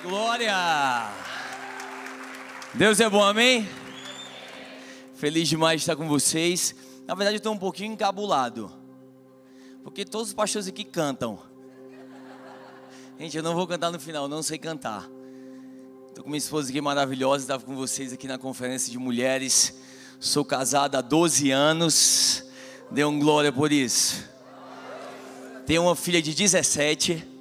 Glória! Deus é bom, amém? Feliz demais de estar com vocês. Na verdade eu estou um pouquinho encabulado, porque todos os pastores aqui cantam. Gente, eu não vou cantar no final, não sei cantar. Estou com minha esposa aqui maravilhosa, estava com vocês aqui na conferência de mulheres. Sou casado há 12 anos, dê um glória por isso. Tenho uma filha de 17.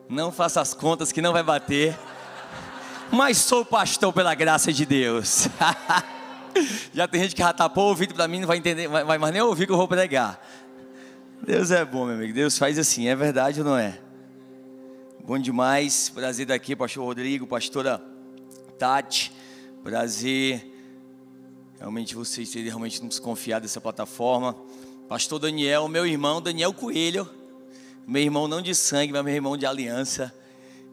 Não faça as contas que não vai bater. Mas sou pastor pela graça de Deus. Já tem gente que já tapou o ouvido para mim, não vai entender, vai mais nem ouvir que eu vou pregar. Deus é bom, meu amigo. Deus faz assim, é verdade ou não é? Bom demais, prazer estar aqui, pastor Rodrigo, pastora Tati. Prazer realmente vocês terem realmente nos confiado nessa plataforma. Pastor Daniel, meu irmão Daniel Coelho. Meu irmão não de sangue, mas meu irmão de aliança.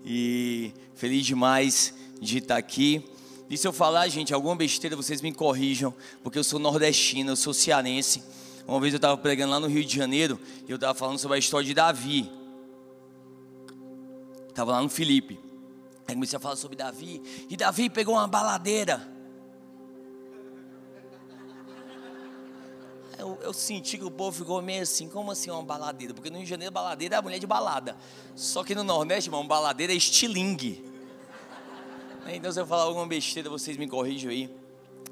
E feliz demais de estar aqui. E se eu falar, gente, alguma besteira, vocês me corrijam, porque eu sou nordestino, eu sou cearense. Uma vez eu estava pregando lá no Rio de Janeiro e eu estava falando sobre a história de Davi. Estava lá no Filipe. Aí comecei a falar sobre Davi. E Davi pegou uma baladeira. Eu senti que o povo ficou meio assim, como assim uma baladeira? Porque no Rio de Janeiro, baladeira é a mulher de balada. Só que no Nordeste, irmão, baladeira é estilingue. Então se eu falar alguma besteira, vocês me corrijam aí,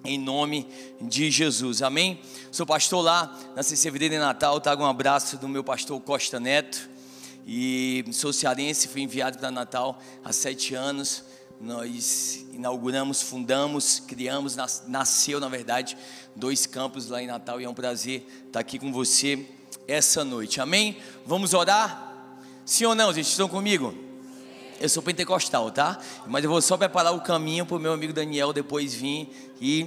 em nome de Jesus, amém? Sou pastor lá na CCVD de Natal, trago um abraço do meu pastor Costa Neto. E sou cearense, fui enviado para Natal há 7 anos. Nós inauguramos, fundamos, criamos, nasceu na verdade 2 campos lá em Natal. E é um prazer estar aqui com você essa noite, amém? Vamos orar? Sim ou não, gente? Estão comigo? Eu sou pentecostal, tá? Mas eu vou só preparar o caminho para o meu amigo Daniel depois vir e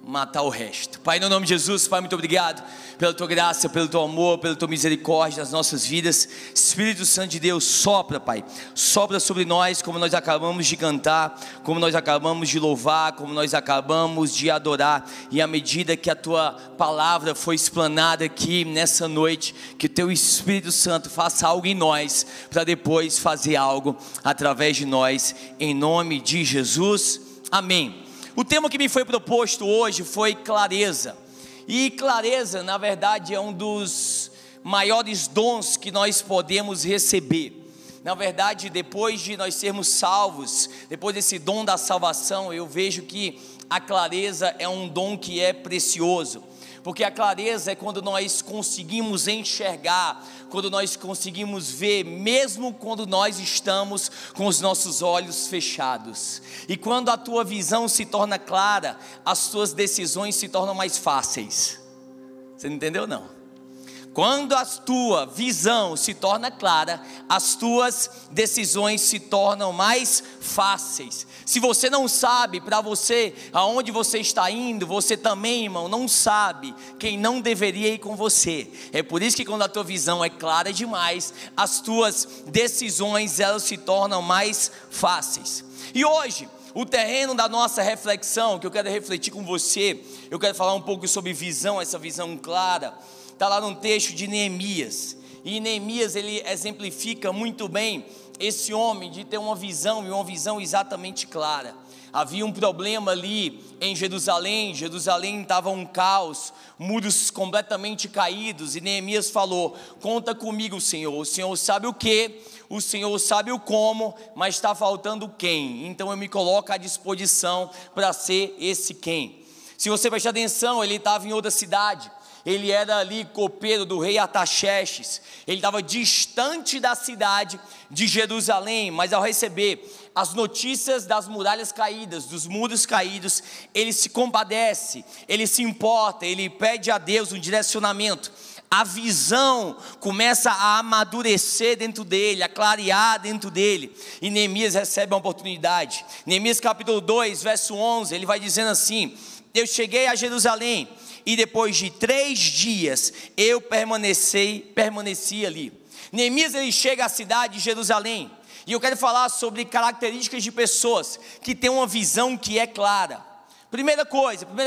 matar o resto. Pai, no nome de Jesus, Pai, muito obrigado pela tua graça, pelo teu amor, pela tua misericórdia nas nossas vidas. Espírito Santo de Deus, sopra, Pai, sopra sobre nós, como nós acabamos de cantar, como nós acabamos de louvar, como nós acabamos de adorar. E à medida que a tua palavra foi explanada aqui nessa noite, que o teu Espírito Santo faça algo em nós, para depois fazer algo através de nós, em nome de Jesus, amém. O tema que me foi proposto hoje foi clareza. E clareza, na verdade, é um dos maiores dons que nós podemos receber. Na verdade, depois de nós sermos salvos, depois desse dom da salvação, eu vejo que a clareza é um dom que é precioso. Porque a clareza é quando nós conseguimos enxergar, quando nós conseguimos ver, mesmo quando nós estamos com os nossos olhos fechados. E quando a tua visão se torna clara, as tuas decisões se tornam mais fáceis. Você não entendeu, não? Quando a tua visão se torna clara, as tuas decisões se tornam mais fáceis. Se você não sabe para você aonde você está indo, você também, irmão, não sabe quem não deveria ir com você. É por isso que quando a tua visão é clara demais, as tuas decisões elas se tornam mais fáceis. E hoje, o terreno da nossa reflexão, que eu quero refletir com você, eu quero falar um pouco sobre visão, essa visão clara. Está lá num texto de Neemias. E Neemias ele exemplifica muito bem esse homem de ter uma visão, e uma visão exatamente clara. Havia um problema ali em Jerusalém. Jerusalém estava um caos, muros completamente caídos. E Neemias falou: conta comigo, Senhor. O Senhor sabe o que, o Senhor sabe o como, mas está faltando quem. Então eu me coloco à disposição para ser esse quem. Se você prestar atenção, ele estava em outra cidade. Ele era ali copeiro do rei Artaxerxes. Ele estava distante da cidade de Jerusalém, mas ao receber as notícias das muralhas caídas, dos muros caídos, ele se compadece, ele se importa, ele pede a Deus um direcionamento. A visão começa a amadurecer dentro dele, a clarear dentro dele, e Neemias recebe a oportunidade. Neemias capítulo 2, verso 11, ele vai dizendo assim: eu cheguei a Jerusalém, e depois de 3 dias eu permaneci ali. Neemias ele chega à cidade de Jerusalém, e eu quero falar sobre características de pessoas que têm uma visão que é clara. Primeira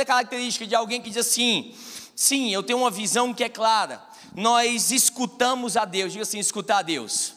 característica de alguém que diz assim: sim, eu tenho uma visão que é clara. Nós escutamos a Deus. Diga assim: escutar a Deus.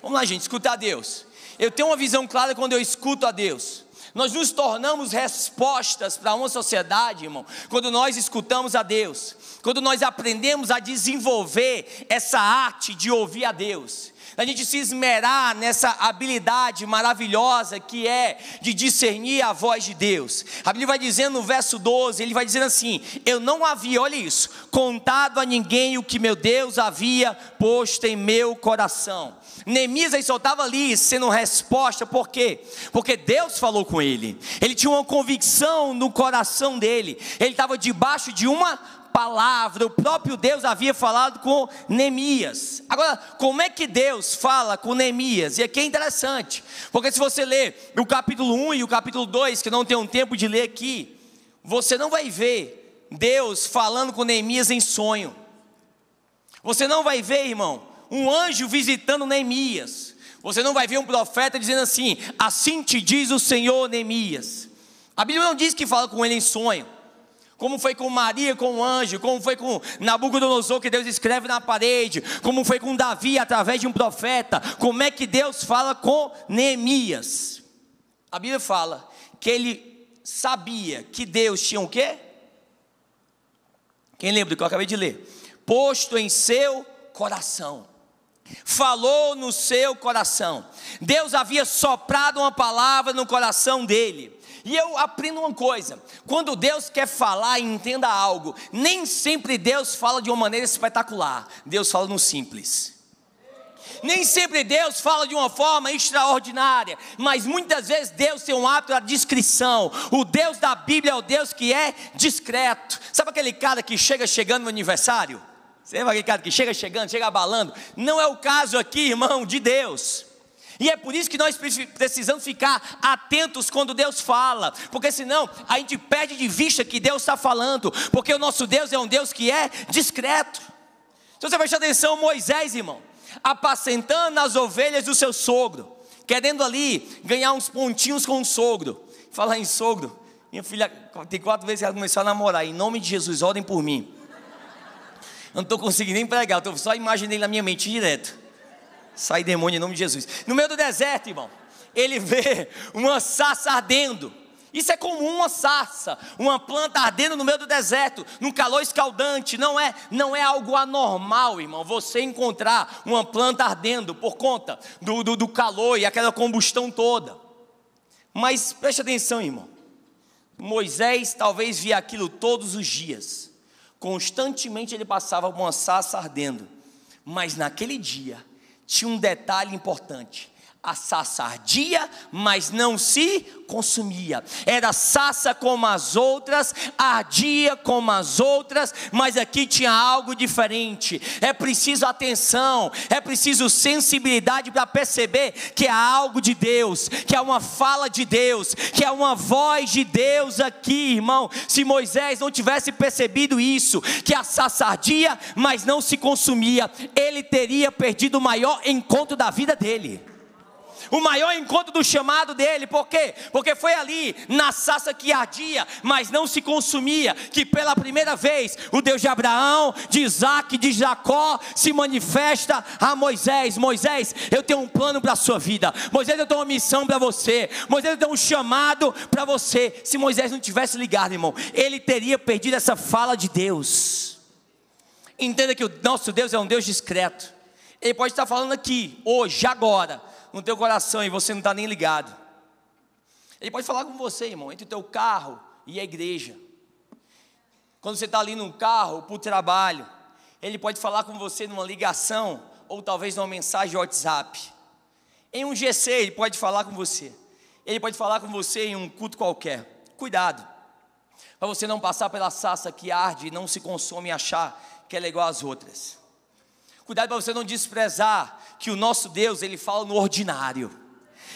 Vamos lá, gente, escutar a Deus. Eu tenho uma visão clara quando eu escuto a Deus. Nós nos tornamos respostas para uma sociedade, irmão, quando nós escutamos a Deus, quando nós aprendemos a desenvolver essa arte de ouvir a Deus, a gente se esmerar nessa habilidade maravilhosa que é de discernir a voz de Deus. A Bíblia vai dizendo no verso 12, ele vai dizendo assim: eu não havia, olha isso, contado a ninguém o que meu Deus havia posto em meu coração. Neemias aí só estava ali sendo resposta, por quê? Porque Deus falou com ele, ele tinha uma convicção no coração dele, ele estava debaixo de uma palavra, o próprio Deus havia falado com Neemias. Agora, como é que Deus fala com Neemias? E aqui é interessante, porque se você ler o capítulo 1 e o capítulo 2, que eu não tenho tempo de ler aqui, você não vai ver Deus falando com Neemias em sonho, você não vai ver, irmão, um anjo visitando Neemias, você não vai ver um profeta dizendo assim: assim te diz o Senhor, Neemias. A Bíblia não diz que fala com ele em sonho, como foi com Maria, com o anjo, como foi com Nabucodonosor, que Deus escreve na parede, como foi com Davi através de um profeta. Como é que Deus fala com Neemias? A Bíblia fala que ele sabia que Deus tinha o quê? Quem lembra do que eu acabei de ler? Posto em seu coração. Falou no seu coração. Deus havia soprado uma palavra no coração dele. E eu aprendo uma coisa: quando Deus quer falar, entenda algo, nem sempre Deus fala de uma maneira espetacular. Deus fala no simples. Nem sempre Deus fala de uma forma extraordinária, mas muitas vezes Deus tem um hábito da discrição. O Deus da Bíblia é o Deus que é discreto. Sabe aquele cara que chega chegando no aniversário? Você lembra aquele cara que chega chegando, chega abalando? Não é o caso aqui, irmão, de Deus. E é por isso que nós precisamos ficar atentos quando Deus fala, porque senão a gente perde de vista que Deus está falando, porque o nosso Deus é um Deus que é discreto. Se você prestar atenção, Moisés, irmão, apacentando as ovelhas do seu sogro, querendo ali ganhar uns pontinhos com o sogro. Falar em sogro, minha filha tem 4 vezes que ela começou a namorar. Em nome de Jesus, orem por mim. Eu não estou conseguindo nem pregar, eu só imaginei na minha mente direto. Sai demônio em nome de Jesus. No meio do deserto, irmão, ele vê uma sarça ardendo. Isso é comum, uma sarça, uma planta ardendo no meio do deserto, num calor escaldante. Não é algo anormal, irmão, você encontrar uma planta ardendo por conta do calor e aquela combustão toda. Mas preste atenção, irmão, Moisés talvez via aquilo todos os dias. Constantemente ele passava por uma sarça ardendo, mas naquele dia tinha um detalhe importante: a sarça ardia, mas não se consumia. Era sarça como as outras, ardia como as outras, mas aqui tinha algo diferente. É preciso atenção, é preciso sensibilidade para perceber que há algo de Deus, que há uma fala de Deus, que há uma voz de Deus aqui, irmão. Se Moisés não tivesse percebido isso, que a sarça ardia, mas não se consumia, ele teria perdido o maior encontro da vida dele, o maior encontro do chamado dele. Por quê? Porque foi ali, na sarça que ardia, mas não se consumia, que pela primeira vez, o Deus de Abraão, de Isaac, de Jacó, se manifesta a Moisés. Moisés, eu tenho um plano para a sua vida. Moisés, eu tenho uma missão para você. Moisés, eu tenho um chamado para você. Se Moisés não tivesse ligado, irmão, ele teria perdido essa fala de Deus. Entenda que o nosso Deus é um Deus discreto. Ele pode estar falando aqui, hoje, agora, no teu coração, e você não está nem ligado. Ele pode falar com você, irmão, entre o teu carro e a igreja. Quando você está ali no carro, para o trabalho, ele pode falar com você numa ligação, ou talvez numa mensagem de WhatsApp. Em um GC, ele pode falar com você. Ele pode falar com você em um culto qualquer. Cuidado, para você não passar pela sarça que arde e não se consome e achar que ela é igual às outras. Cuidado para você não desprezar que o nosso Deus, ele fala no ordinário.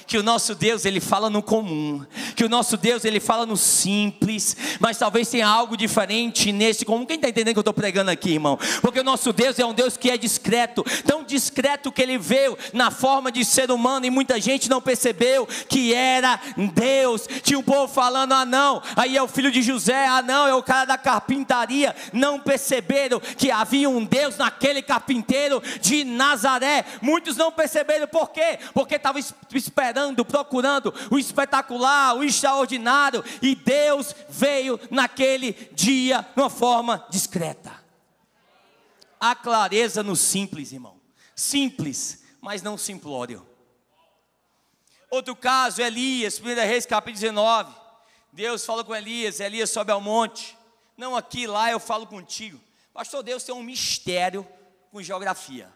que o nosso Deus, Ele fala no comum, que o nosso Deus, Ele fala no simples, mas talvez tenha algo diferente nesse comum. Quem está entendendo que eu estou pregando aqui, irmão? Porque o nosso Deus é um Deus que é discreto, tão discreto que Ele veio na forma de ser humano, e muita gente não percebeu que era Deus. Tinha um povo falando, ah não, aí é o filho de José, ah não, é o cara da carpintaria. Não perceberam que havia um Deus naquele carpinteiro de Nazaré. Muitos não perceberam, por quê? Porque estavam esperando, procurando o espetacular, o extraordinário, e Deus veio naquele dia de uma forma discreta. A clareza no simples, irmão. Simples, mas não simplório. Outro caso, Elias, 1 Reis capítulo 19. Deus fala com Elias, Elias sobe ao monte. Não aqui, lá eu falo contigo. Pastor, Deus tem um mistério com geografia.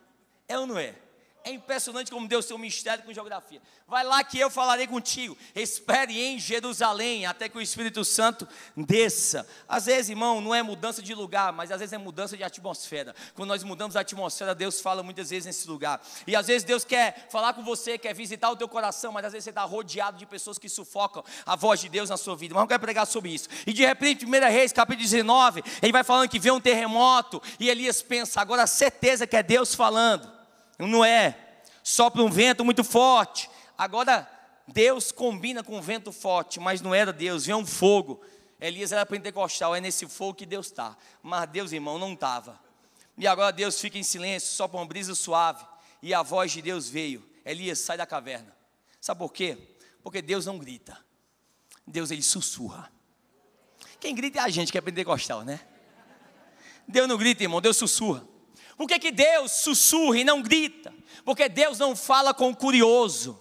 É ou não é? É impressionante como Deus tem um mistério com geografia. Vai lá que eu falarei contigo. Espere em Jerusalém até que o Espírito Santo desça. Às vezes, irmão, não é mudança de lugar, mas às vezes é mudança de atmosfera. Quando nós mudamos a atmosfera, Deus fala muitas vezes nesse lugar. E às vezes Deus quer falar com você, quer visitar o teu coração, mas às vezes você está rodeado de pessoas que sufocam a voz de Deus na sua vida. Mas eu quero pregar sobre isso. E de repente, 1 Reis capítulo 19, ele vai falando que vê um terremoto, e Elias pensa, agora a certeza que é Deus falando. Não é, sopra um vento muito forte. Agora Deus combina com um vento forte, mas não era Deus, vem um fogo. Elias era pentecostal, é nesse fogo que Deus está. Mas Deus, irmão, não estava. E agora Deus fica em silêncio, sopra uma brisa suave, e a voz de Deus veio. Elias, sai da caverna. Sabe por quê? Porque Deus não grita, Deus, Ele sussurra. Quem grita é a gente que é pentecostal, né? Deus não grita, irmão, Deus sussurra. Por que Deus sussurra e não grita? Porque Deus não fala com o curioso.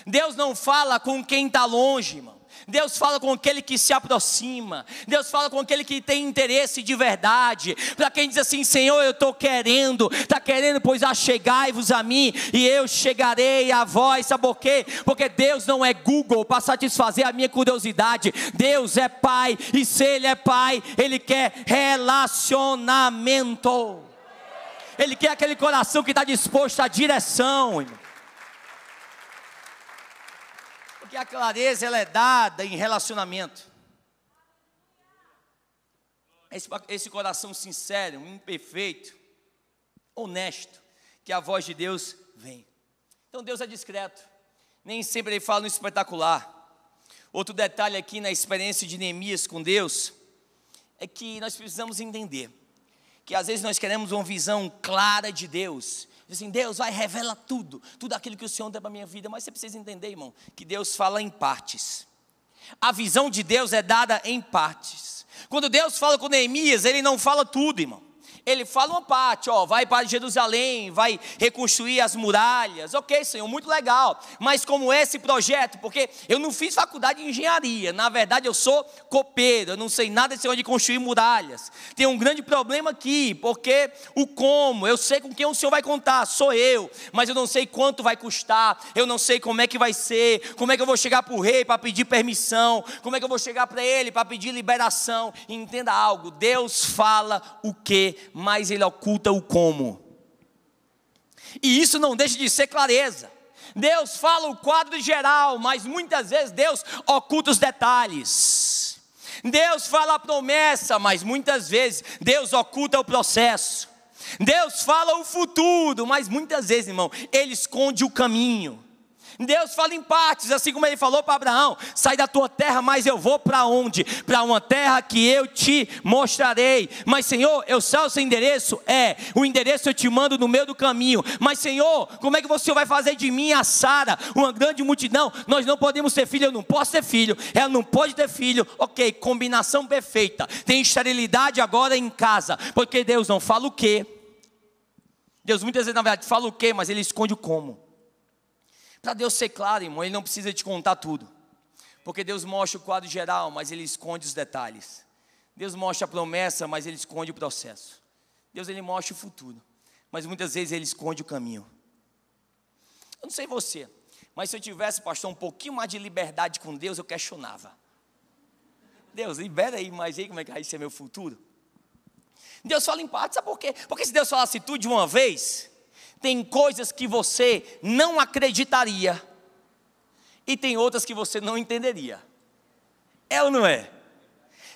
Deus não fala com quem está longe, irmão. Deus fala com aquele que se aproxima. Deus fala com aquele que tem interesse de verdade. Para quem diz assim, Senhor, eu estou querendo. Está querendo, pois achegai-vos a mim, e eu chegarei a vós. Sabe por quê? Porque Deus não é Google para satisfazer a minha curiosidade. Deus é Pai, e se Ele é Pai, Ele quer relacionamento. Ele quer aquele coração que está disposto à direção, irmão. Porque a clareza, ela é dada em relacionamento. Esse coração sincero, imperfeito, honesto, que a voz de Deus vem. Então Deus é discreto. Nem sempre Ele fala no espetacular. Outro detalhe aqui na experiência de Neemias com Deus, é que nós precisamos entender que às vezes nós queremos uma visão clara de Deus. Assim, Deus vai, revela tudo aquilo que o Senhor tem para a minha vida. Mas você precisa entender, irmão, que Deus fala em partes. A visão de Deus é dada em partes. Quando Deus fala com Neemias, Ele não fala tudo, irmão. Ele fala uma parte, vai para Jerusalém, vai reconstruir as muralhas. Ok, Senhor, muito legal. Mas como esse projeto, porque eu não fiz faculdade de engenharia. Na verdade, eu sou copeiro. Eu não sei nada desse de construir muralhas. Tem um grande problema aqui, porque o como, eu sei com quem o Senhor vai contar, sou eu. Mas eu não sei quanto vai custar. Eu não sei como é que vai ser. Como é que eu vou chegar para o rei para pedir permissão. Como é que eu vou chegar para ele para pedir liberação. E entenda algo, Deus fala o quê? Mas Ele oculta o como. E isso não deixa de ser clareza. Deus fala o quadro geral, mas muitas vezes Deus oculta os detalhes. Deus fala a promessa, mas muitas vezes Deus oculta o processo. Deus fala o futuro, mas muitas vezes, irmão, Ele esconde o caminho. Deus fala em partes, assim como Ele falou para Abraão, sai da tua terra, mas eu vou para onde? Para uma terra que eu te mostrarei. Mas Senhor, eu sei o seu endereço? O endereço eu te mando no meio do caminho. Mas Senhor, como é que você vai fazer de mim a Sara, uma grande multidão? Nós não podemos ter filho, eu não posso ter filho, ela não pode ter filho. Ok, combinação perfeita. Tem esterilidade agora em casa, porque Deus não fala o quê? Deus muitas vezes na verdade fala o quê, mas Ele esconde o como. Para Deus ser claro, irmão, Ele não precisa te contar tudo. Porque Deus mostra o quadro geral, mas Ele esconde os detalhes. Deus mostra a promessa, mas Ele esconde o processo. Deus, Ele mostra o futuro, mas muitas vezes Ele esconde o caminho. Eu não sei você, mas se eu tivesse, pastor, um pouquinho mais de liberdade com Deus, eu questionava. Deus, libera aí, mas aí como é que vai ser meu futuro? Deus fala em parte, sabe por quê? Porque se Deus falasse tudo de uma vez, tem coisas que você não acreditaria e tem outras que você não entenderia. É ou não é?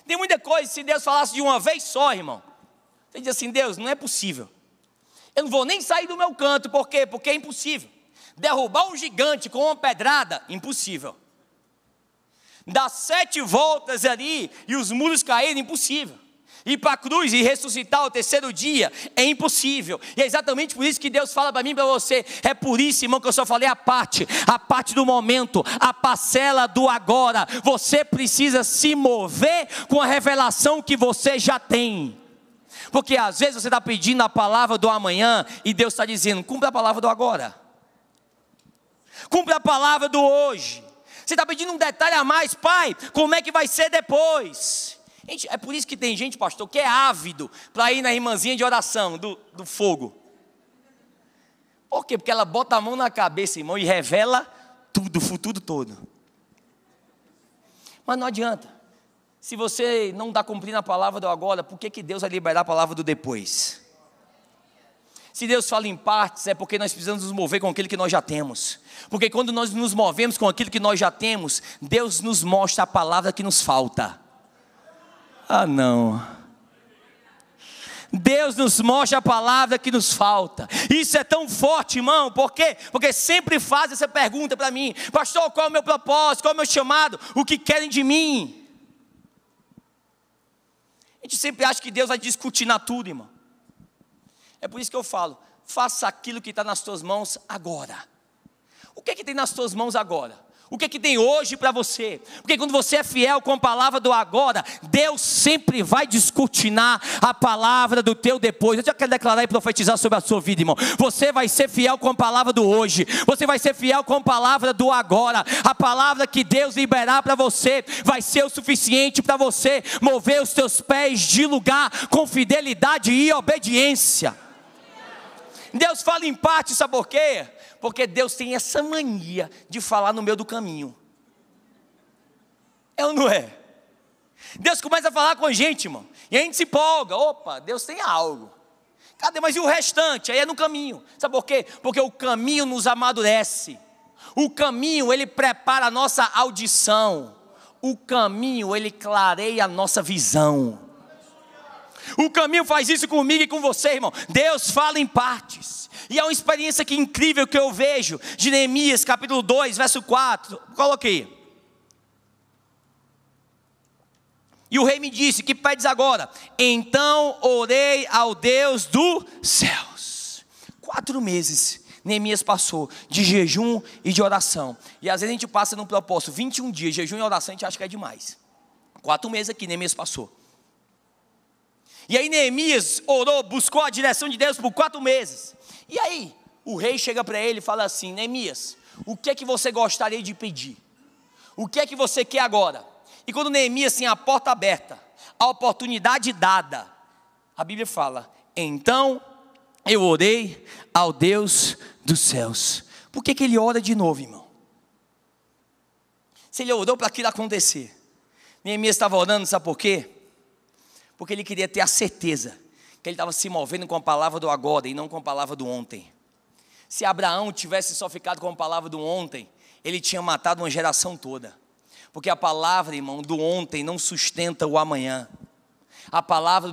Tem muita coisa, se Deus falasse de uma vez só, irmão, você diz assim: Deus, não é possível. Eu não vou nem sair do meu canto. Por quê? Porque é impossível. Derrubar um gigante com uma pedrada, impossível. Dar 7 voltas ali e os muros caírem, impossível. Ir para a cruz e ressuscitar ao terceiro dia, é impossível. E é exatamente por isso que Deus fala para mim e para você. É por isso, irmão, que eu só falei a parte do momento, a parcela do agora. Você precisa se mover com a revelação que você já tem. Porque às vezes você está pedindo a palavra do amanhã e Deus está dizendo: cumpra a palavra do agora. Cumpra a palavra do hoje. Você está pedindo um detalhe a mais: pai, como é que vai ser depois? Gente, é por isso que tem gente, pastor, que é ávido para ir na irmãzinha de oração do fogo. Por quê? Porque ela bota a mão na cabeça, irmão, e revela tudo, o futuro todo. Mas não adianta. Se você não está cumprindo a palavra do agora, por que Deus vai liberar a palavra do depois? Se Deus fala em partes, é porque nós precisamos nos mover com aquilo que nós já temos. Porque quando nós nos movemos com aquilo que nós já temos, Deus nos mostra a palavra que nos falta. Ah, não. Deus nos mostra a palavra que nos falta. Isso é tão forte, irmão. Por quê? Porque sempre faz essa pergunta para mim: pastor, qual é o meu propósito? Qual é o meu chamado? O que querem de mim? A gente sempre acha que Deus vai discutir na tudo, irmão. É por isso que eu falo: faça aquilo que está nas tuas mãos agora. O que é que tem nas tuas mãos agora? O que é que tem hoje para você? Porque quando você é fiel com a palavra do agora, Deus sempre vai descortinar a palavra do teu depois. Eu já quero declarar e profetizar sobre a sua vida, irmão. Você vai ser fiel com a palavra do hoje. Você vai ser fiel com a palavra do agora. A palavra que Deus liberar para você vai ser o suficiente para você mover os teus pés de lugar com fidelidade e obediência. Deus fala em parte, sabe por quê? Porque Deus tem essa mania de falar no meio do caminho. É ou não é? Deus começa a falar com a gente, irmão, e a gente se empolga. Opa, Deus tem algo. Cadê? Mas e o restante? Aí é no caminho. Sabe por quê? Porque o caminho nos amadurece. O caminho, ele prepara a nossa audição. O caminho, ele clareia a nossa visão. O caminho faz isso comigo e com você, irmão. Deus fala em partes. E é uma experiência que incrível que eu vejo de Neemias capítulo 2, verso 4. Coloquei. E o rei me disse: que pedes agora? Então orei ao Deus dos céus. 4 meses Neemias passou de jejum e de oração. E às vezes a gente passa num propósito 21 dias, jejum e oração, a gente acha que é demais. 4 meses aqui Neemias passou. E aí Neemias orou, buscou a direção de Deus por 4 meses. E aí o rei chega para ele e fala assim: Neemias, o que é que você gostaria de pedir? O que é que você quer agora? E quando Neemias tem a porta aberta, a oportunidade dada, a Bíblia fala: então eu orei ao Deus dos céus. Por que ele ora de novo, irmão? Se ele orou para aquilo acontecer, Neemias estava orando, sabe por quê? Porque ele queria ter a certeza que ele estava se movendo com a palavra do agora e não com a palavra do ontem. Se Abraão tivesse só ficado com a palavra do ontem, ele tinha matado uma geração toda. Porque a palavra, irmão, do ontem não sustenta o amanhã. A palavra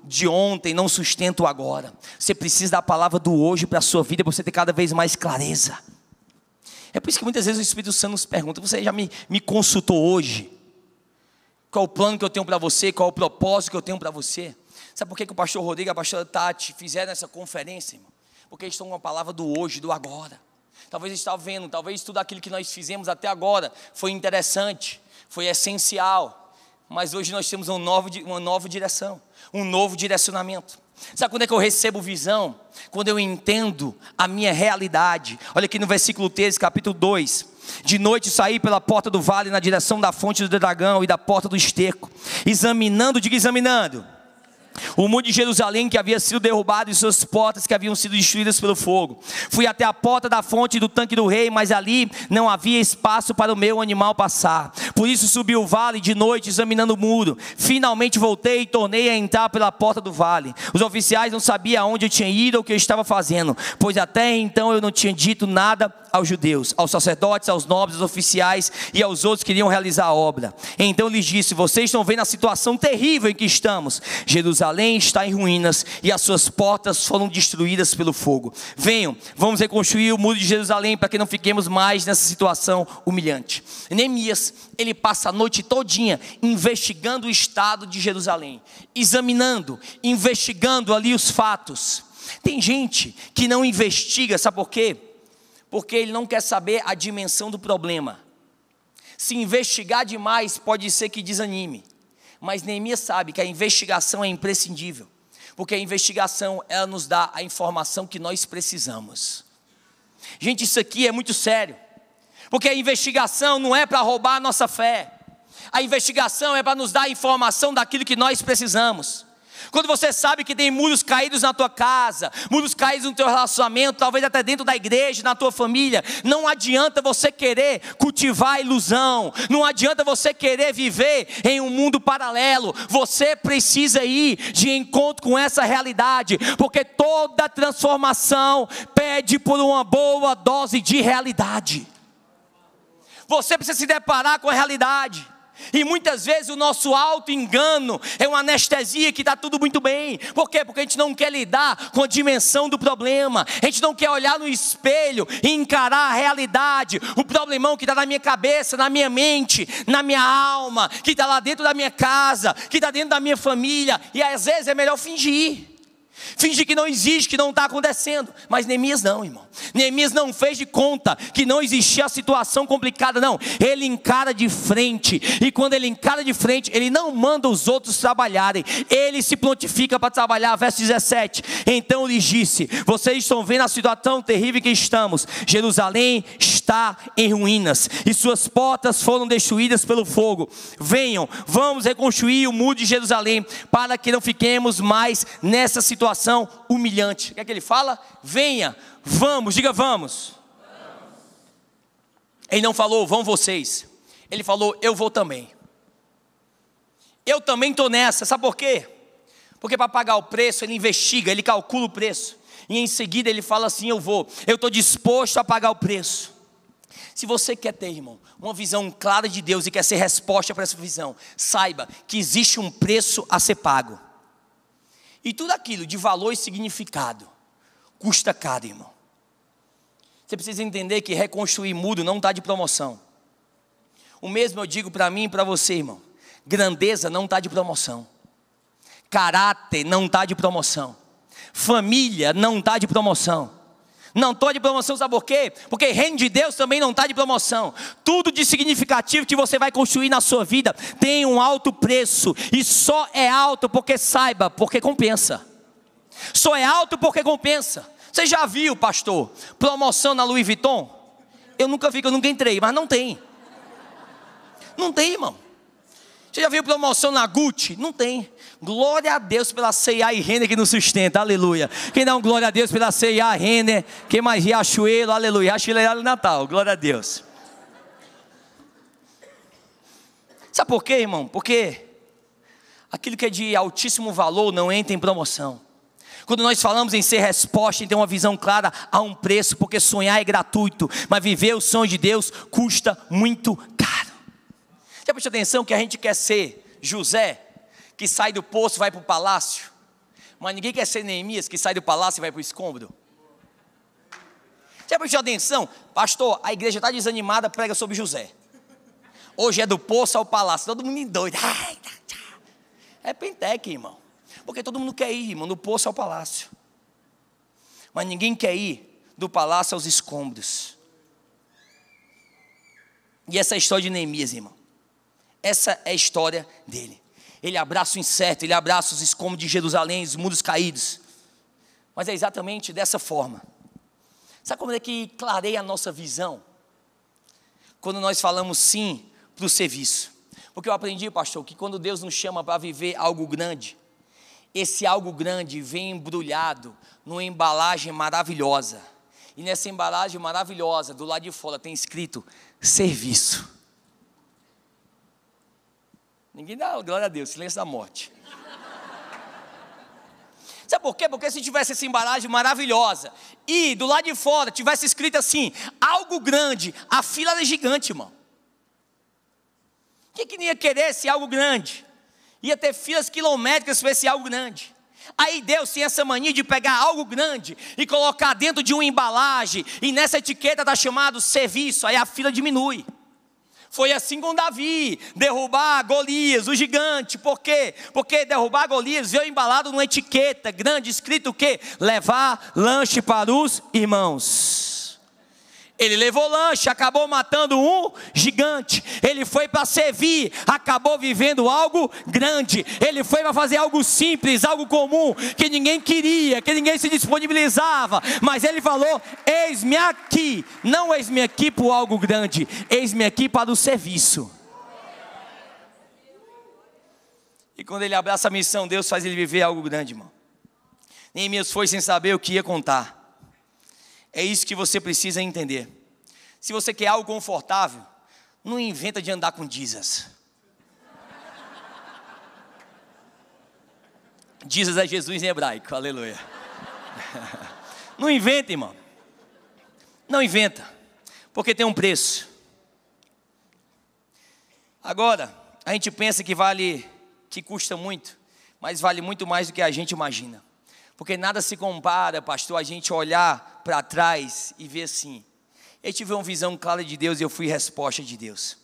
de ontem não sustenta o agora. Você precisa da palavra do hoje para a sua vida, para você ter cada vez mais clareza. É por isso que muitas vezes o Espírito Santo nos pergunta: você já me consultou hoje? Qual o plano que eu tenho para você? Qual o propósito que eu tenho para você? Sabe por que o pastor Rodrigo e a pastora Tati fizeram essa conferência, irmão? Porque eles estão com a palavra do hoje, do agora. Talvez eles estão vendo, talvez tudo aquilo que nós fizemos até agora foi interessante, foi essencial. Mas hoje nós temos uma nova direção, um novo direcionamento. Sabe quando é que eu recebo visão? Quando eu entendo a minha realidade. Olha aqui no versículo 13, capítulo 2. De noite saí pela porta do vale na direção da fonte do dragão e da porta do esterco, examinando o muro de Jerusalém que havia sido derrubado e suas portas que haviam sido destruídas pelo fogo. Fui até a porta da fonte do tanque do rei, mas ali não havia espaço para o meu animal passar, Por isso subi o vale de noite, examinando o muro. Finalmente voltei e tornei a entrar pela porta do vale. Os oficiais não sabiam aonde eu tinha ido ou o que eu estava fazendo, pois até então eu não tinha dito nada aos judeus, aos sacerdotes, aos nobres, aos oficiais e aos outros que iriam realizar a obra. Então lhes disse: vocês estão vendo a situação terrível em que estamos. Jerusalém está em ruínas e as suas portas foram destruídas pelo fogo. Venham, vamos reconstruir o muro de Jerusalém para que não fiquemos mais nessa situação humilhante. Neemias, ele passa a noite todinha investigando o estado de Jerusalém, examinando, investigando ali os fatos. Tem gente que não investiga, sabe por quê? Porque ele não quer saber a dimensão do problema. Se investigar demais, pode ser que desanime. Mas Neemias sabe que a investigação é imprescindível, porque a investigação, ela nos dá a informação que nós precisamos. Gente, isso aqui é muito sério, porque a investigação não é para roubar a nossa fé. A investigação é para nos dar a informação daquilo que nós precisamos. Quando você sabe que tem muros caídos na tua casa, muros caídos no teu relacionamento, talvez até dentro da igreja, na tua família, não adianta você querer cultivar a ilusão, não adianta você querer viver em um mundo paralelo. Você precisa ir de encontro com essa realidade, porque toda transformação pede por uma boa dose de realidade. Você precisa se deparar com a realidade. E muitas vezes o nosso auto-engano é uma anestesia que está tudo muito bem. Por quê? Porque a gente não quer lidar com a dimensão do problema. A gente não quer olhar no espelho e encarar a realidade, o problemão que está na minha cabeça, na minha mente, na minha alma, que está lá dentro da minha casa, que está dentro da minha família. E às vezes é melhor fingir. Fingir que não existe, que não está acontecendo. Mas Neemias não, irmão. Neemias não fez de conta que não existia a situação complicada, não. Ele encara de frente. E quando ele encara de frente, ele não manda os outros trabalharem. Ele se prontifica para trabalhar. Verso 17. Então lhes disse: vocês estão vendo a situação terrível que estamos. Jerusalém está em ruínas e suas portas foram destruídas pelo fogo. Venham, vamos reconstruir o muro de Jerusalém, para que não fiquemos mais nessa situação humilhante. O que é que ele fala? Venha, vamos, diga vamos. Ele não falou vão vocês, ele falou eu vou também. Eu também estou nessa, sabe por quê? Porque para pagar o preço ele investiga, ele calcula o preço, e em seguida ele fala assim: eu estou disposto a pagar o preço. Se você quer ter, irmão, uma visão clara de Deus e quer ser resposta para essa visão, saiba que existe um preço a ser pago. E tudo aquilo de valor e significado custa caro, irmão. Você precisa entender que reconstruir muro não está de promoção. O mesmo eu digo para mim e para você, irmão. Grandeza não está de promoção. Caráter não está de promoção. Família não está de promoção. Não estou de promoção, sabe por quê? Porque reino de Deus também não está de promoção. Tudo de significativo que você vai construir na sua vida tem um alto preço. E só é alto porque saiba, porque compensa. Só é alto porque compensa. Você já viu, pastor, promoção na Louis Vuitton? Eu nunca vi, eu nunca entrei, mas não tem. Não tem, irmão. Você já viu promoção na Gucci? Não tem. Glória a Deus pela C&A e Renner que nos sustenta, aleluia. Quem dá um glória a Deus pela C&A, Renner, quem mais? Riachuelo, aleluia. Riachuelo é Natal, glória a Deus. Sabe por quê, irmão? Porque aquilo que é de altíssimo valor não entra em promoção. Quando nós falamos em ser resposta, em ter uma visão clara, há um preço, porque sonhar é gratuito, mas viver o sonho de Deus custa muito caro. Já prestou atenção que a gente quer ser José, que sai do poço e vai para o palácio, mas ninguém quer ser Neemias, que sai do palácio e vai para o escombro? Já prestou atenção? Pastor, a igreja está desanimada, prega sobre José. Hoje é do poço ao palácio, todo mundo doido. É pentec, irmão. Porque todo mundo quer ir, irmão, do poço ao palácio. Mas ninguém quer ir do palácio aos escombros. E essa é a história de Neemias, irmão. Essa é a história dele. Ele abraça o incerto, ele abraça os escombros de Jerusalém, os muros caídos. Mas é exatamente dessa forma. Sabe como é que clareia a nossa visão? Quando nós falamos sim para o serviço. Porque eu aprendi, pastor, que quando Deus nos chama para viver algo grande, esse algo grande vem embrulhado numa embalagem maravilhosa. E nessa embalagem maravilhosa, do lado de fora, tem escrito serviço. Ninguém dá glória a Deus, silêncio da morte. Sabe por quê? Porque se tivesse essa embalagem maravilhosa e do lado de fora tivesse escrito assim, algo grande, a fila era gigante, irmão. Quem que não ia querer esse algo grande? Ia ter filas quilométricas para esse algo grande. Aí Deus tem essa mania de pegar algo grande e colocar dentro de uma embalagem, e nessa etiqueta está chamado serviço, aí a fila diminui. Foi assim com Davi, derrubar Golias, o gigante. Por quê? Porque derrubar Golias veio embalado numa etiqueta grande, escrito o quê? Levar lanche para os irmãos. Ele levou lanche, acabou matando um gigante. Ele foi para servir, acabou vivendo algo grande. Ele foi para fazer algo simples, algo comum, que ninguém queria, que ninguém se disponibilizava. Mas ele falou, eis-me aqui. Não eis-me aqui por algo grande, eis-me aqui para o serviço. E quando ele abraça a missão, Deus faz ele viver algo grande, irmão. Neemias foi sem saber o que ia contar. É isso que você precisa entender. Se você quer algo confortável, não inventa de andar com Jesus. Jesus é Jesus em hebraico, aleluia. Não inventa, irmão. Não inventa, porque tem um preço. Agora, a gente pensa que custa muito, mas vale muito mais do que a gente imagina. Porque nada se compara, pastor, a gente olhar para trás e ver assim. Eu tive uma visão clara de Deus e eu fui resposta de Deus.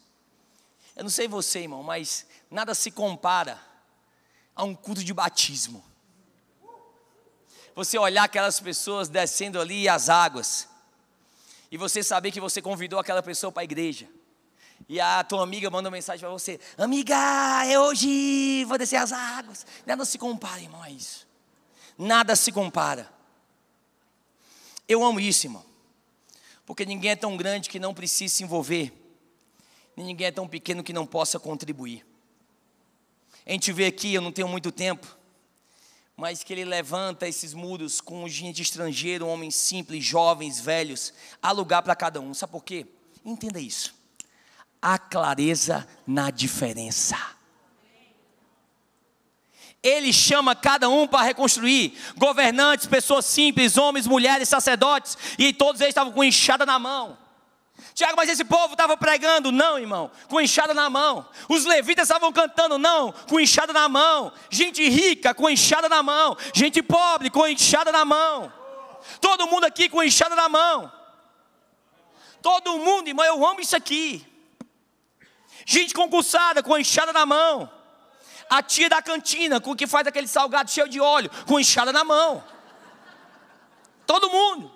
Eu não sei você, irmão, mas nada se compara a um culto de batismo. Você olhar aquelas pessoas descendo ali as águas, e você saber que você convidou aquela pessoa para a igreja. E a tua amiga manda uma mensagem para você: amiga, é hoje, vou descer as águas. Nada se compara, irmão, a isso. Nada se compara. Eu amo isso, irmão. Porque ninguém é tão grande que não precise se envolver. E ninguém é tão pequeno que não possa contribuir. A gente vê aqui, eu não tenho muito tempo, mas que ele levanta esses muros com gente estrangeira, homens simples, jovens, velhos. Há lugar para cada um. Sabe por quê? Entenda isso. Há clareza na diferença. Ele chama cada um para reconstruir. Governantes, pessoas simples, homens, mulheres, sacerdotes. E todos eles estavam com enxada na mão. Tiago, mas esse povo estava pregando? Não, irmão, com enxada na mão. Os levitas estavam cantando? Não, com enxada na mão. Gente rica com enxada na mão. Gente pobre com enxada na mão. Todo mundo aqui com enxada na mão. Todo mundo, irmão, eu amo isso aqui. Gente concursada com enxada na mão. A tia da cantina, com que faz aquele salgado cheio de óleo, com enxada na mão. Todo mundo.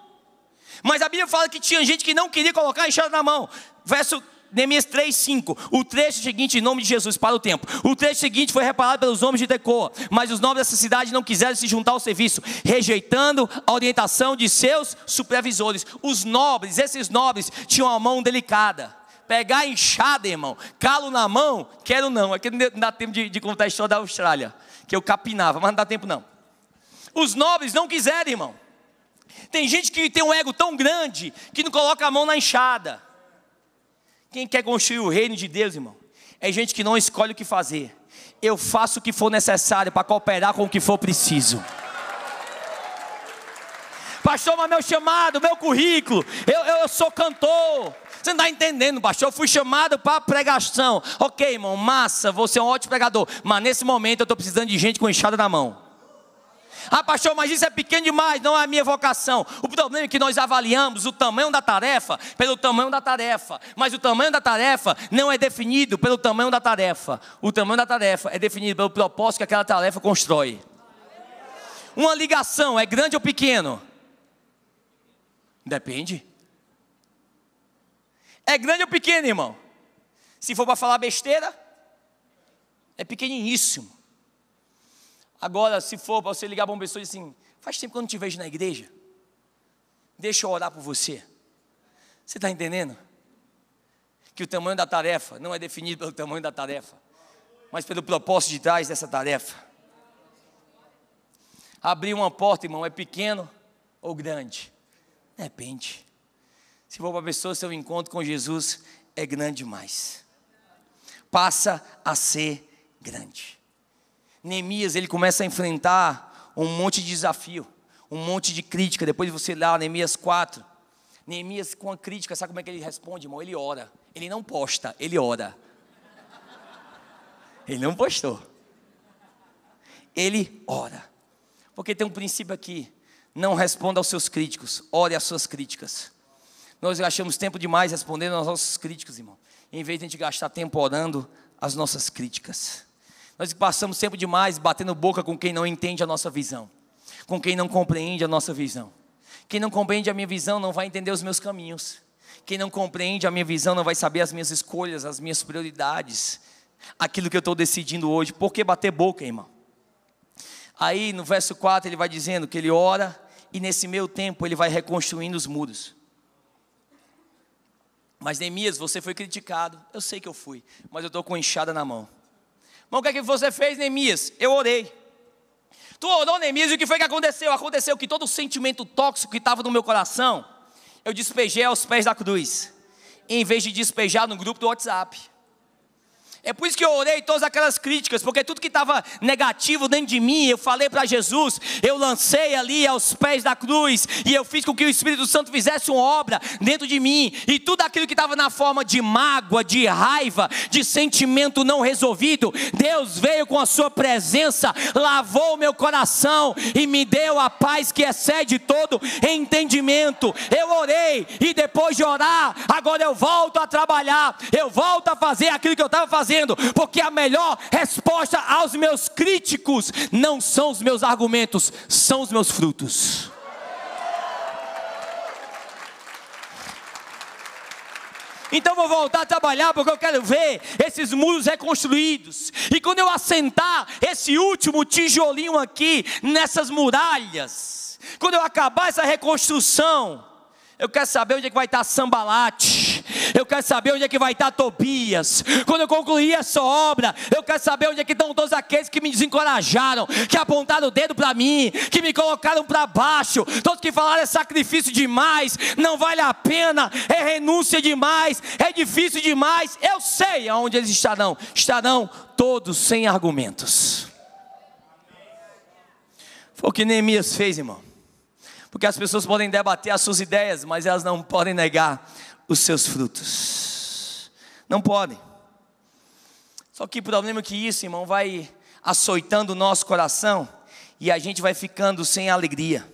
Mas a Bíblia fala que tinha gente que não queria colocar a enxada na mão. Verso Neemias 3:5. O trecho seguinte, em nome de Jesus, para o tempo. O trecho seguinte foi reparado pelos homens de Tecoa. Mas os nobres dessa cidade não quiseram se juntar ao serviço, rejeitando a orientação de seus supervisores. Os nobres, esses nobres, tinham a mão delicada. Pegar a enxada, irmão, calo na mão, quero não. Aqui não dá tempo de contar a história da Austrália, que eu capinava, mas não dá tempo não. Os nobres não quiseram, irmão. Tem gente que tem um ego tão grande que não coloca a mão na enxada. Quem quer construir o reino de Deus, irmão, é gente que não escolhe o que fazer. Eu faço o que for necessário para cooperar com o que for preciso. Pastor, mas meu chamado, meu currículo, eu sou cantor. Você não está entendendo, pastor, eu fui chamado para pregação. Ok, irmão, massa, você é um ótimo pregador. Mas nesse momento eu estou precisando de gente com enxada na mão. Ah, pastor, mas isso é pequeno demais, não é a minha vocação. O problema é que nós avaliamos o tamanho da tarefa pelo tamanho da tarefa. Mas o tamanho da tarefa não é definido pelo tamanho da tarefa. O tamanho da tarefa é definido pelo propósito que aquela tarefa constrói. Uma ligação é grande ou pequeno? Depende. É grande ou pequeno, irmão? Se for para falar besteira, é pequeniníssimo. Agora, se for para você ligar para uma pessoa e dizer assim: faz tempo que eu não te vejo na igreja, deixa eu orar por você. Você está entendendo? Que o tamanho da tarefa não é definido pelo tamanho da tarefa, mas pelo propósito de trás dessa tarefa. Abrir uma porta, irmão, é pequeno ou grande? Depende. Se for para a pessoa, seu encontro com Jesus é grande demais. Passa a ser grande. Neemias, ele começa a enfrentar um monte de desafio, um monte de crítica. Depois você lê Neemias 4. Neemias com a crítica, sabe como é que ele responde, irmão? Ele ora. Ele não posta, ele ora. Ele não postou. Ele ora. Porque tem um princípio aqui. Não responda aos seus críticos, ore às suas críticas. Nós gastamos tempo demais respondendo aos nossos críticos, irmão, em vez de a gente gastar tempo orando às nossas críticas. Nós passamos tempo demais batendo boca com quem não entende a nossa visão, com quem não compreende a nossa visão. Quem não compreende a minha visão não vai entender os meus caminhos. Quem não compreende a minha visão não vai saber as minhas escolhas, as minhas prioridades, aquilo que eu estou decidindo hoje. Por que bater boca, irmão? Aí no verso 4 ele vai dizendo que ele ora e nesse meio tempo ele vai reconstruindo os muros. Mas Neemias, você foi criticado. Eu sei que eu fui, mas eu estou com enxada na mão. Mas o que é que você fez, Neemias? Eu orei. Tu orou, Neemias, e o que foi que aconteceu? Aconteceu que todo o sentimento tóxico que estava no meu coração, eu despejei aos pés da cruz, em vez de despejar no grupo do WhatsApp. É por isso que eu orei todas aquelas críticas, porque tudo que estava negativo dentro de mim, eu falei para Jesus, eu lancei ali aos pés da cruz, e eu fiz com que o Espírito Santo fizesse uma obra dentro de mim, e tudo aquilo que estava na forma de mágoa, de raiva, de sentimento não resolvido, Deus veio com a sua presença, lavou o meu coração, e me deu a paz que excede todo entendimento. Eu orei, e depois de orar, agora eu volto a trabalhar, eu volto a fazer aquilo que eu estava fazendo, porque a melhor resposta aos meus críticos não são os meus argumentos, são os meus frutos. Então vou voltar a trabalhar, porque eu quero ver esses muros reconstruídos. E quando eu assentar esse último tijolinho aqui nessas muralhas, quando eu acabar essa reconstrução, eu quero saber onde é que vai estar Sambalate. Eu quero saber onde é que vai estar Tobias. Quando eu concluir essa obra, eu quero saber onde é que estão todos aqueles que me desencorajaram, que apontaram o dedo para mim, que me colocaram para baixo, todos que falaram é sacrifício demais, não vale a pena, é renúncia demais, é difícil demais. Eu sei aonde eles estarão. Estarão todos sem argumentos. Foi o que Neemias fez, irmão. Porque as pessoas podem debater as suas ideias, mas elas não podem negar os seus frutos. Não podem. Só que o problema é que isso, irmão, vai açoitando o nosso coração e a gente vai ficando sem alegria.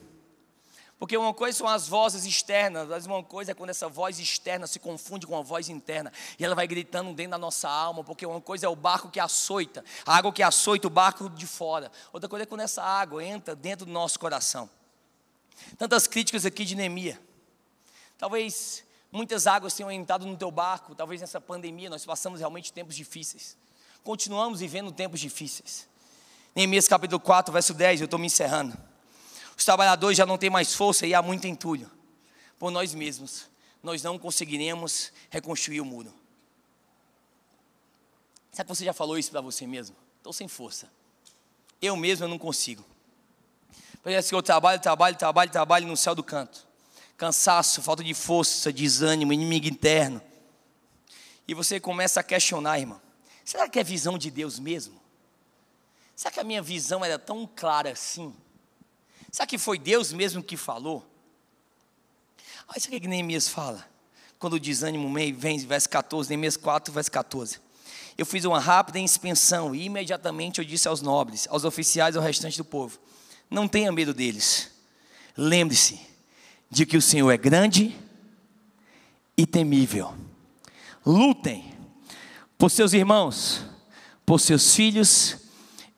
Porque uma coisa são as vozes externas, mas uma coisa é quando essa voz externa se confunde com a voz interna e ela vai gritando dentro da nossa alma, porque uma coisa é o barco que açoita, a água que açoita o barco de fora. Outra coisa é quando essa água entra dentro do nosso coração. Tantas críticas aqui de Neemias. Talvez muitas águas tenham entrado no teu barco. Talvez nessa pandemia nós passamos realmente tempos difíceis. Continuamos vivendo tempos difíceis. Neemias capítulo 4, verso 10, eu estou me encerrando. Os trabalhadores já não têm mais força e há muito entulho. Por nós mesmos, nós não conseguiremos reconstruir o muro. Será que você já falou isso para você mesmo? Estou sem força. Eu mesmo não consigo. Parece que eu trabalho no céu do canto. Cansaço, falta de força, desânimo, inimigo interno. E você começa a questionar, irmão. Será que é visão de Deus mesmo? Será que a minha visão era tão clara assim? Será que foi Deus mesmo que falou? Olha isso que Neemias fala. Quando o desânimo vem, verso 14, Neemias 4, verso 14. Eu fiz uma rápida inspeção e imediatamente eu disse aos nobres, aos oficiais e ao restante do povo: não tenha medo deles. Lembre-se de que o Senhor é grande e temível. Lutem por seus irmãos, por seus filhos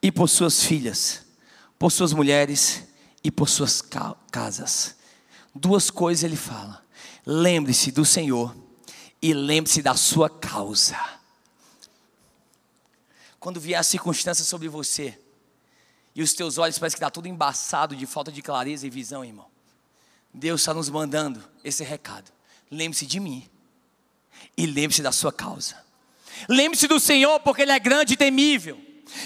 e por suas filhas, por suas mulheres e por suas casas. Duas coisas ele fala: lembre-se do Senhor e lembre-se da sua causa. Quando vier a circunstância sobre você e os teus olhos parecem que está tudo embaçado de falta de clareza e visão, irmão, Deus está nos mandando esse recado: lembre-se de mim e lembre-se da sua causa. Lembre-se do Senhor, porque Ele é grande e temível.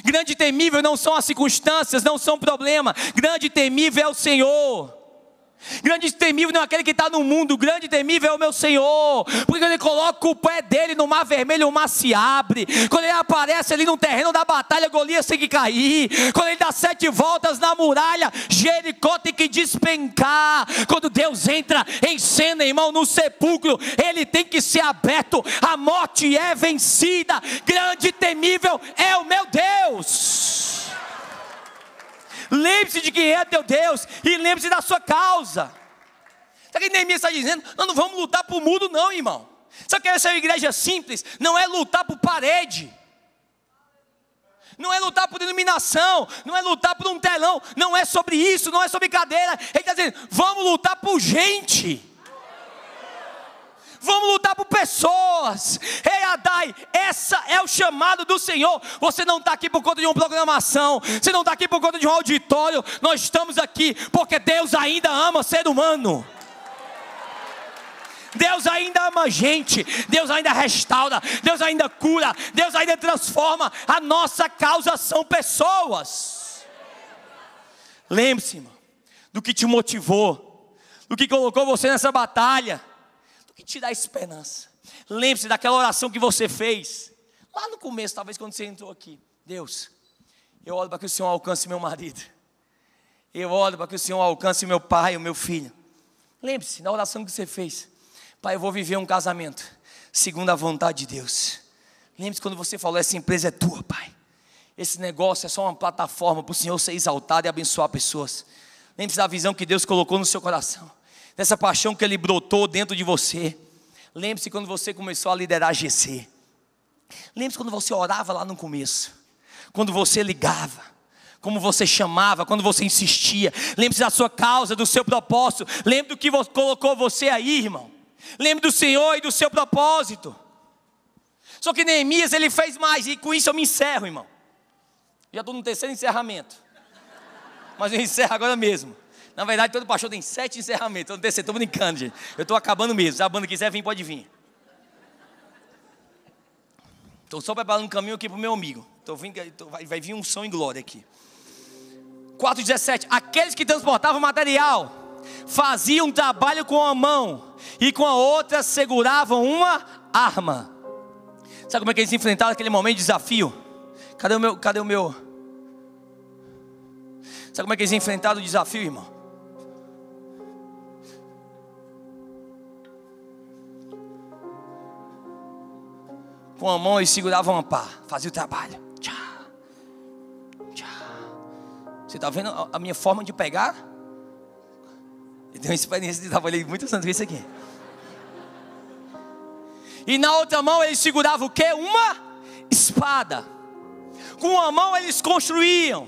Grande e temível não são as circunstâncias, não são o problema. Grande e temível é o Senhor. Grande e temível não é aquele que está no mundo, grande e temível é o meu Senhor. Porque quando Ele coloca o pé dele no mar vermelho, o mar se abre. Quando Ele aparece ali no terreno da batalha, Golias tem que cair. Quando Ele dá 7 voltas na muralha, Jericó tem que despencar. Quando Deus entra em cena, irmão, no sepulcro, Ele tem que ser aberto. A morte é vencida. Grande e temível é o meu Deus. Lembre-se de quem é teu Deus e lembre-se da sua causa. Sabe o que Neemias está dizendo? Nós não vamos lutar por muro não, irmão. Sabe que essa é uma igreja simples? Não é lutar por parede, não é lutar por iluminação, não é lutar por um telão, não é sobre isso, não é sobre cadeira. Ele está dizendo, vamos lutar por gente. Vamos lutar por pessoas. Ei, Adai, essa é o chamado do Senhor. Você não está aqui por conta de uma programação, você não está aqui por conta de um auditório. Nós estamos aqui porque Deus ainda ama ser humano. Deus ainda ama a gente. Deus ainda restaura, Deus ainda cura, Deus ainda transforma. A nossa causa são pessoas. Lembre-se, irmão, do que te motivou, do que colocou você nessa batalha, que te dá esperança. Lembre-se daquela oração que você fez lá no começo, talvez quando você entrou aqui. Deus, eu oro para que o Senhor alcance meu marido, eu oro para que o Senhor alcance meu pai, o meu filho. Lembre-se da oração que você fez. Pai, eu vou viver um casamento segundo a vontade de Deus. Lembre-se quando você falou, essa empresa é tua, Pai. Esse negócio é só uma plataforma para o Senhor ser exaltado e abençoar pessoas. Lembre-se da visão que Deus colocou no seu coração, dessa paixão que Ele brotou dentro de você. Lembre-se quando você começou a liderar a GC. Lembre-se quando você orava lá no começo, quando você ligava, como você chamava, quando você insistia. Lembre-se da sua causa, do seu propósito. Lembre do que colocou você aí, irmão. Lembre do Senhor e do seu propósito. Só que Neemias, ele fez mais, e com isso eu me encerro, irmão. Já estou no 3º encerramento, mas eu encerro agora mesmo. Na verdade, todo pastor tem 7 encerramentos. Eu não estou brincando, gente. Eu estou acabando mesmo. Se a banda quiser vir, pode vir. Estou só preparando um caminho aqui para o meu amigo. Vai vir um som em glória aqui. 4:17. Aqueles que transportavam material faziam um trabalho com a mão e com a outra seguravam uma arma. Sabe como é que eles enfrentaram aquele momento de desafio? Cadê o meu? Sabe como é que eles enfrentaram o desafio, irmão? Com a mão eles seguravam uma pá, faziam o trabalho. Tchá, tchá. Você está vendo a minha forma de pegar? Eu tenho uma experiência de trabalhar muitos anos com isso aqui. E na outra mão eles seguravam o quê? Uma espada. Com a mão eles construíam,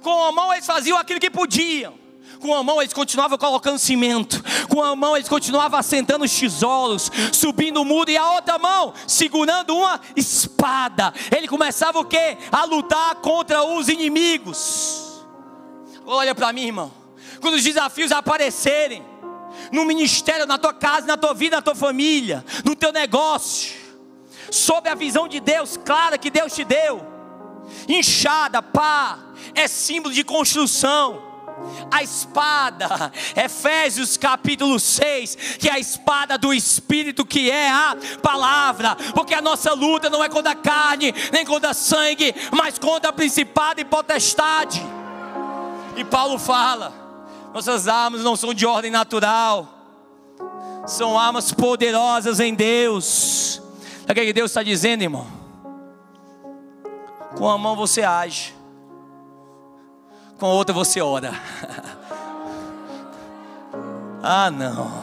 com a mão eles faziam aquilo que podiam. Com a mão eles continuavam colocando cimento, com a mão eles continuavam assentando os tijolos, subindo o muro, e a outra mão segurando uma espada. Ele começava o quê? A lutar contra os inimigos. Olha para mim, irmão, quando os desafios aparecerem no ministério, na tua casa, na tua vida, na tua família, no teu negócio, sob a visão de Deus clara que Deus te deu, enxada, pá, é símbolo de construção. A espada, Efésios capítulo 6, que é a espada do Espírito, que é a palavra. Porque a nossa luta não é contra a carne, nem contra sangue, mas contra a principado e potestade. E Paulo fala, nossas armas não são de ordem natural, são armas poderosas em Deus. Sabe o que Deus está dizendo, irmão? Com a mão você age, com a outra você ora. Ah, não.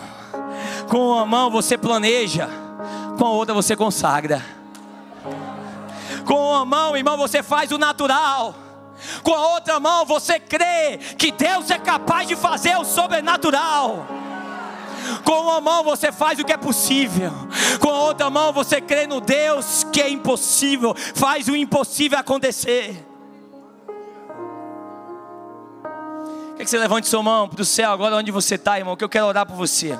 Com a mão você planeja, com a outra você consagra. Com a mão, irmão, você faz o natural. Com a outra mão você crê que Deus é capaz de fazer o sobrenatural. Com uma mão você faz o que é possível, com a outra mão você crê no Deus que é impossível, faz o impossível acontecer. Quer que você levante sua mão para o céu agora onde você está, irmão, que eu quero orar por você.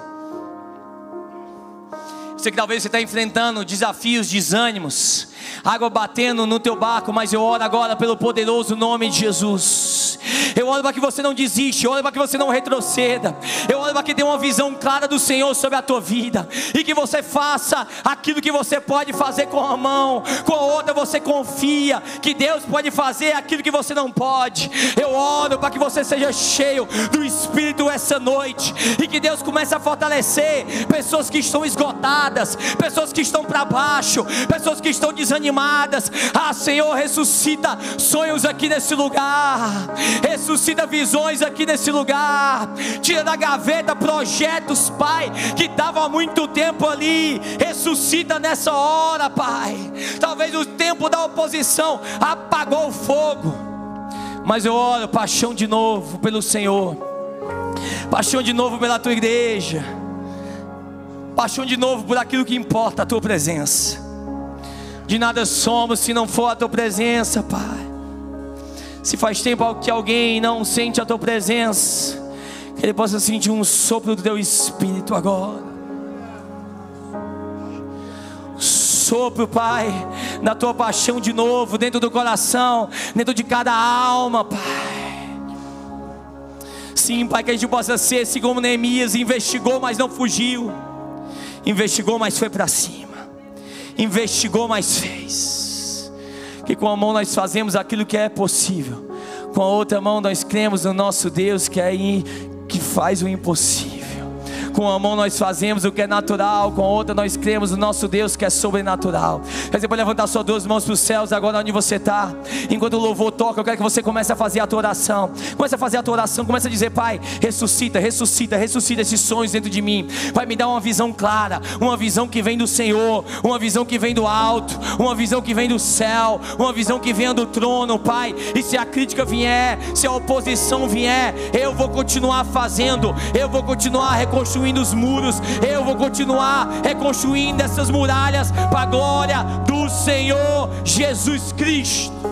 Sei que talvez você está enfrentando desafios, desânimos, água batendo no teu barco, mas eu oro agora pelo poderoso nome de Jesus. Eu oro para que você não desista, eu oro para que você não retroceda, eu oro oro para que tenha uma visão clara do Senhor sobre a tua vida, e que você faça aquilo que você pode fazer com a mão, com a outra você confia que Deus pode fazer aquilo que você não pode. Eu oro para que você seja cheio do Espírito essa noite, e que Deus comece a fortalecer pessoas que estão esgotadas, pessoas que estão para baixo, pessoas que estão desanimadas. Senhor, ressuscita sonhos aqui nesse lugar, ressuscita visões aqui nesse lugar, tira da gaveta projetos, Pai, que estavam há muito tempo ali, ressuscita nessa hora, Pai. Talvez o tempo da oposição apagou o fogo, mas eu oro paixão de novo pelo Senhor, paixão de novo pela tua igreja, paixão de novo por aquilo que importa, a tua presença. De nada somos se não for a tua presença, Pai. Se faz tempo que alguém não sente a tua presença, que ele possa sentir um sopro do teu Espírito agora. Sopro, Pai, da tua paixão de novo, dentro do coração, dentro de cada alma, Pai. Sim, Pai, que a gente possa ser assim como Neemias, investigou, mas não fugiu, investigou, mas foi para cima, investigou, mas fez. Que com a mão nós fazemos aquilo que é possível, com a outra mão nós cremos no nosso Deus que faz o impossível. Com a mão nós fazemos o que é natural, com a outra nós cremos no nosso Deus que é sobrenatural. Você pode levantar suas duas mãos para os céus agora onde você está. Enquanto o louvor toca, eu quero que você comece a fazer a tua oração. Comece a fazer a tua oração, comece a dizer: Pai, ressuscita, ressuscita, ressuscita esses sonhos dentro de mim. Pai, me dá uma visão clara, uma visão que vem do Senhor, uma visão que vem do alto, uma visão que vem do céu, uma visão que vem do trono, Pai. E se a crítica vier, se a oposição vier, eu vou continuar fazendo, eu vou continuar reconstruindo os muros, eu vou continuar reconstruindo essas muralhas para a glória do Senhor Jesus Cristo.